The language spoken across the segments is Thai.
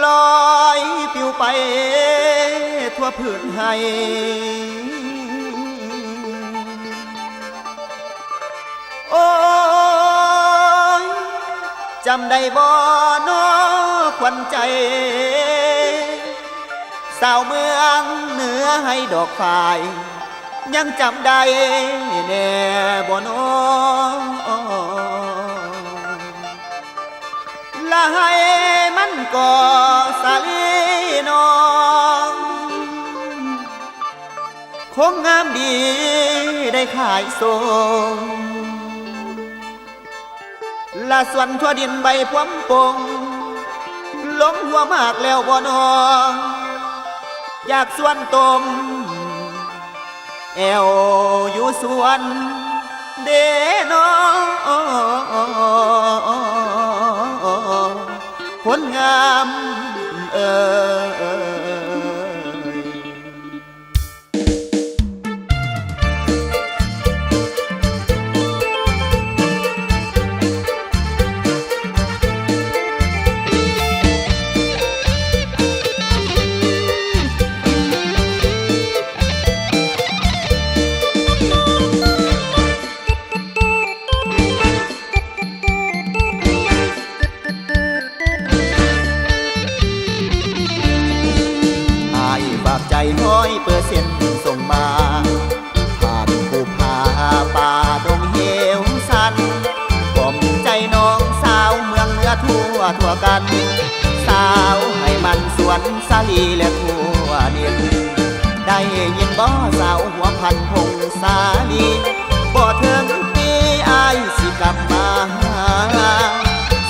ลอยปิวไปทั่วพื้นให้โอ้ยจำได้บ่น้อขวัญใจสาวเมืองเหนือให้ดอกฝ่ายยังจำได้แน่บ่น้อละให้มันก็สาลีน้องคงงามดีได้ขายส่งละส่วนทั่วดินใบพวมปงหลงหัวมากแล้วบ่น้องอยากส่วนตมแอวอยู่สวนเดน้องคนงามฝากใจ100%ส่งมาผ่านภูผาป่าดงเหวสันกล่อมใจน้องสาวเมืองเหนือทั่วกันสาวให้มันสวนสาลีและทั่วดินได้ยินบ่สาวหัวพันพงสาลีบ่ถึงปีอายสิกลับมาหา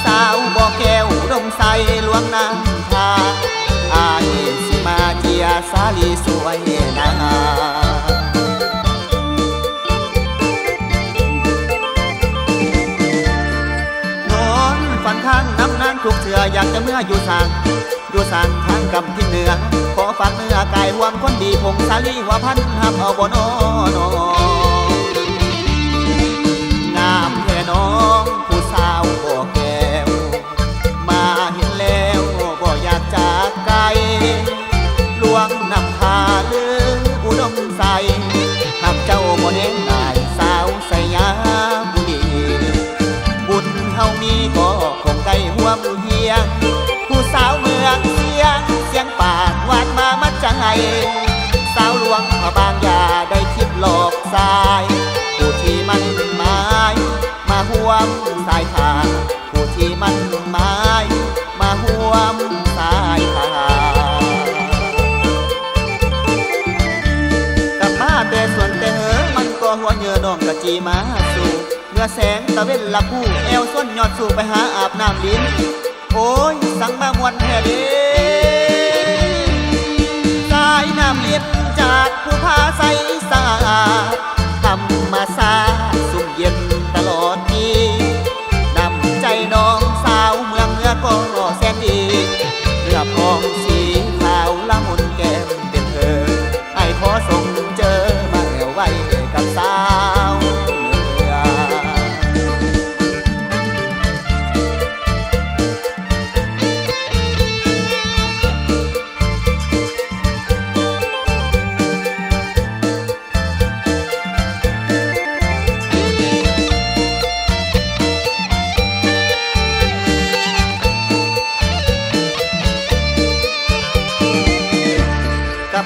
สาวบ่แก้วดมใสหลวงนางทาอายสิมาเจียสาลีสวยนานอนฝันทางน้ำนางทุกเถื่ออยากจะเมื่ออยู่สางทางกำที่เหนือขอฝากเนื้อกายห่วงคนดีพงสาลีหัวพันทำเอาบ่นองามแค่น้องผู้สาวบ่แก้วมาเห็นแล้วบ่อยากจากไกลลวงนำพาลืออุดมใสหักเจ้าบ่เน้นนายสาวใส่ยาบุรีบุญเฮามีก็คงใกล้หัวมือเฮียงผู้สาวเมืองเสียงปากหวานมามัดใจสาวหลวงพระบางอย่าได้คิดหลอกสายผู้ที่มันหมายมาห่วมสายทางผู้ที่มันหมายมาห่วมสายทางแต่ส่วนแต่มันก็หัวเหยื่อน้องกะจีมาสู่เมื่อแสงตะเว้นละผู้แอวส้นยอดสู่ไปหาอาบน้ำลิ้นโอ้ยสั่งมามวนแท้เด้สายน้ำลิ้นจากผู้พาใสสะอาดธรรมชาติสุ่มเย็นตลอดปีนำใจน้องสาวเมืองเหนือก็แสนดีเรือพองสีขาวละมุนแก้มเป็นเธอไอ้ขอส่งเจอมาแอวไว้กับสาวเมือง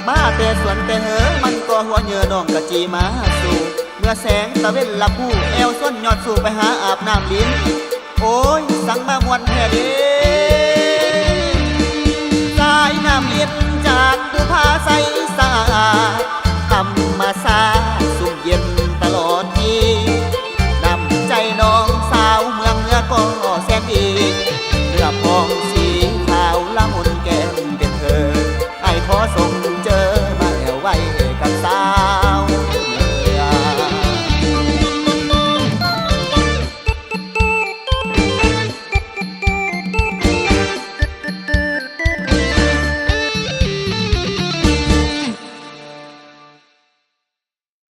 มาแต่ส่วนแต่มันก็หัวเหยื่อน้องกะจีมาสู่เมื่อแสงตะเว้นละผู้แอวส้นยอดสู่ไปหาอาบน้ำลิ้นโอ้ยสั่งมามวนแท้เด้สายน้ำลิ้นจากผู้พาใสสะอาดธรรมชาติสุ่มเย็นตลอดปีนำใจน้องสาวเมืองเหนือก็แสนดีเรือพองสีขาวละมุนแก้มเป็นเธอไอ้ขอส่งเจอมาแอวไว้กับสาว